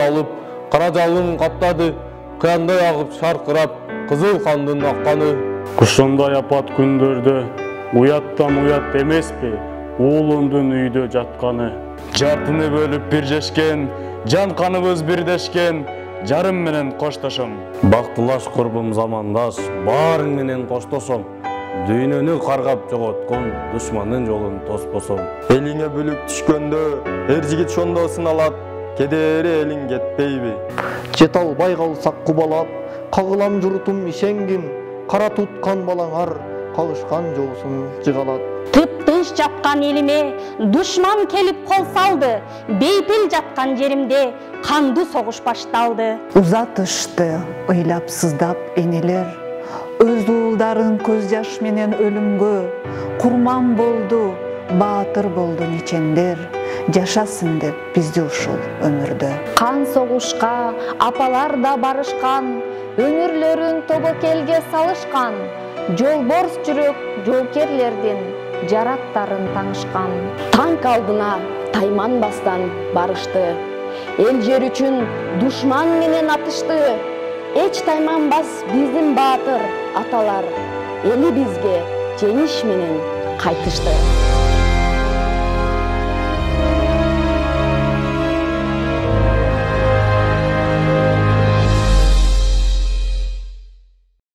алып, кара жалын каптады, кыяндай агып шаркырап, кызыл кандын акканы. Ушундай апат күндөрдө уяттан уят эмеспи уулундун үйдө жатканы. Жартыны бөлүп биржешкен, жан каныбыз бирдешкен, жарым менен коштошом. Бактылаш курбум замандаш, баарың менен коштошом. Дүйнөнү каргап жоготкон душмандын жолун тоспосом. Элиңе бүлүк түшкөндө, эр жигит шондо сыналат, кедери элиң кетпейби? Жете албай калсак кубалап, кагылам журтум ишенгин, кара туткан балаңар, кагышкан жоосун жыгалат. Тып-тыныч жаткан элиме душман келип кол салды, бейпил жаткан жеримде кандуу согуш башталды. Узатышты ыйлап сыздап энелер, өз уулдарын көз жаш менен өлүмгө, курман болду, баатыр болду нечендер, жашасын деп бизди ушул өмүрдө. Кан согушка апалар да барышкан, өмүрлөрүн тобокелге салышкан, жолборс жүрөк жоокерлердин жараттарын таңышкан. Танк алдына тайманбастан барышты, эл жер үчүн душман менен атышты. Эч тайманбас биздин баатыр аталар, эли бизге жеңиш менен кайтышты.